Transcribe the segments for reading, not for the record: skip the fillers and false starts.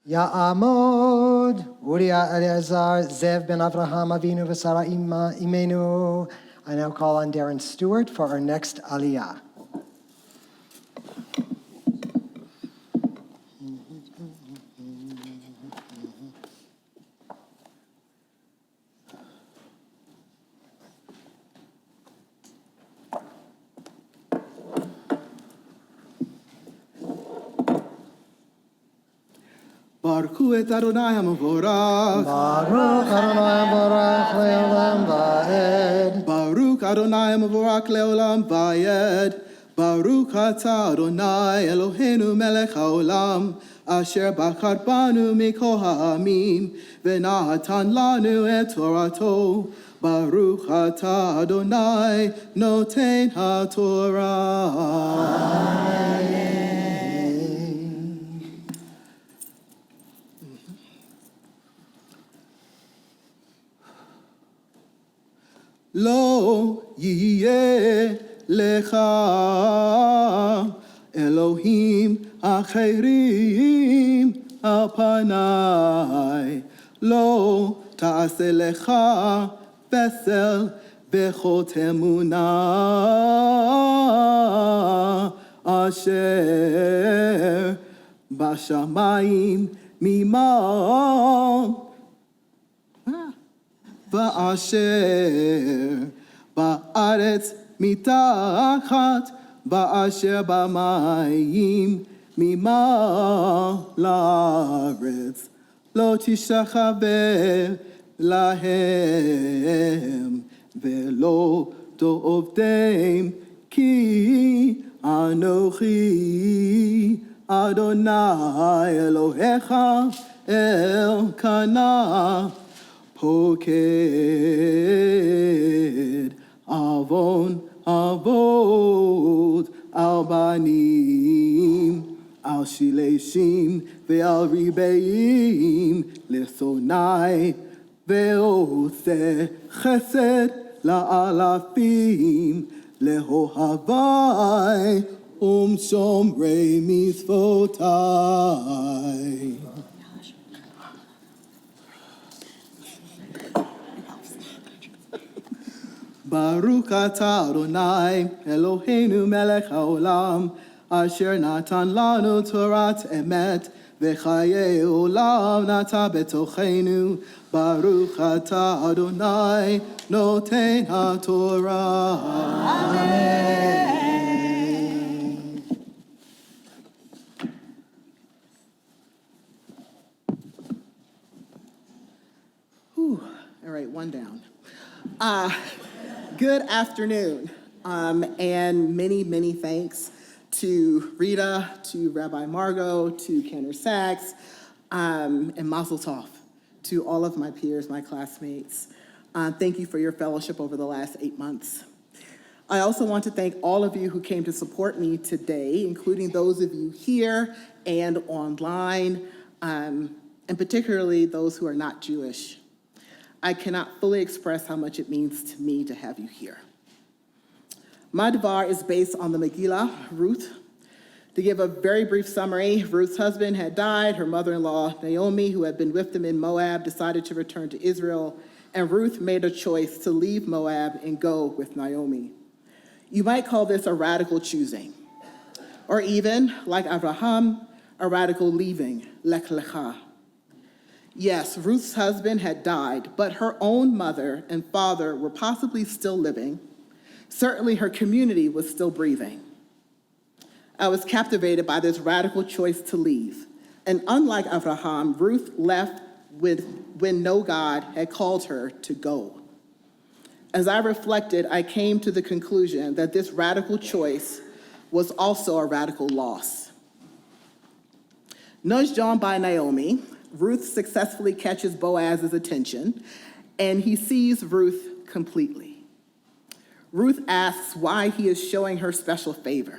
Ya'amod, Uriah Eleazar, Zev ben Avraham Avinu v'Sara Imenu. I now call on Darren Stewart for our next aliyah. Baruch et Adonai HaMavorach. Baruch Adonai HaMavorach le'olam va'ed. Baruch Adonai HaMavorach le'olam va'ed. Baruch atah Adonai Eloheinu melech haolam, asher bachar banu mikol ha'amim, v'natan lanu et Torato. Baruch atah Adonai noten ha'torah. Amen. Lo yeh lecha Elohim acherim al panai, lo ta'aseh lecha besel bechot emunah asher bashamayim mimam Ba'asher ba'aretz mitachat ba'asher ba'mayim mima la'aretz lo tishachaveh lahem ve'lo to'ovdeim ki anochi Adonai Elohecha Elkanah Poked avon avod al banim al shileshim ve'al ribeim lesonai ve'oseh chesed la'alafim lehohavai shomrei mitzvotai. Baruch atah Adonai Eloheinu melech haolam, asher natan lanu torat emet v'chayei olam nata betochenu. Baruch atah Adonai noten haTorah. Amen. Whew. All right, one down. Good afternoon, and many, many thanks to Rita, to Rabbi Margo, to Cantor and Mazel Tov, to all of my peers, my classmates. Thank you for your fellowship over the last 8 months. I also want to thank all of you who came to support me today, including those of you here and online, and particularly those who are not Jewish. I cannot fully express how much it means to me to have you here. My Devar is based on the Megillah, Ruth. To give a very brief summary, Ruth's husband had died, her mother-in-law, Naomi, who had been with them in Moab, decided to return to Israel, and Ruth made a choice to leave Moab and go with Naomi. You might call this a radical choosing, or even, like Abraham, a radical leaving, lech lecha. Yes, Ruth's husband had died, but her own mother and father were possibly still living. Certainly her community was still breathing. I was captivated by this radical choice to leave. And unlike Abraham, Ruth left when no God had called her to go. As I reflected, I came to the conclusion that this radical choice was also a radical loss. Nudged on by Naomi, Ruth successfully catches Boaz's attention, and he sees Ruth completely. Ruth asks why he is showing her special favor.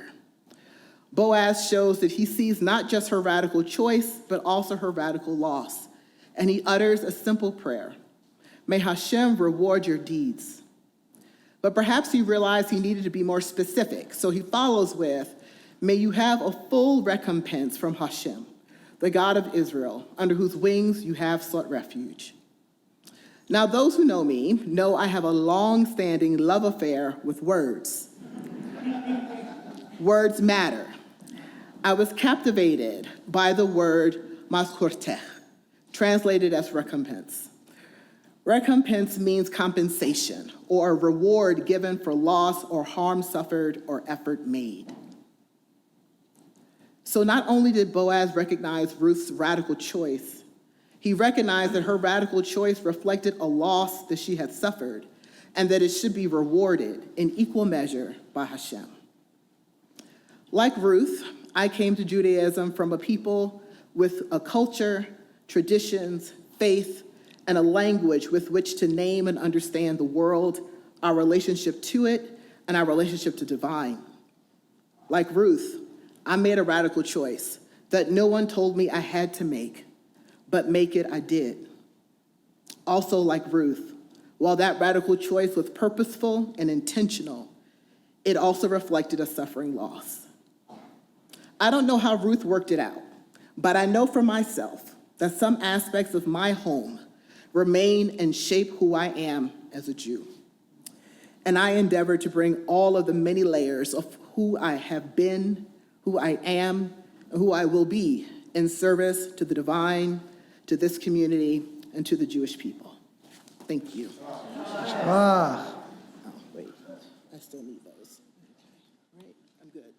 Boaz shows that he sees not just her radical choice, but also her radical loss, and he utters a simple prayer: may Hashem reward your deeds. But perhaps he realized he needed to be more specific, so he follows with, may you have a full recompense from Hashem the God of Israel, under whose wings you have sought refuge. Now those who know me know I have a long-standing love affair with words. Words matter. I was captivated by the word maskortech, translated as recompense. Recompense means compensation or a reward given for loss or harm suffered or effort made. So not only did Boaz recognize Ruth's radical choice, he recognized that her radical choice reflected a loss that she had suffered and that it should be rewarded in equal measure by Hashem. Like Ruth, I came to Judaism from a people with a culture, traditions, faith, and a language with which to name and understand the world, our relationship to it, and our relationship to divine. Like Ruth, I made a radical choice that no one told me I had to make, but make it I did. Also like Ruth, while that radical choice was purposeful and intentional, it also reflected a suffering loss. I don't know how Ruth worked it out, but I know for myself that some aspects of my home remain and shape who I am as a Jew. And I endeavor to bring all of the many layers of who I have been, who I am, and who I will be in service to the divine, to this community, and to the Jewish people. Thank you. Ah. Oh, wait, I still need those. Right, I'm good.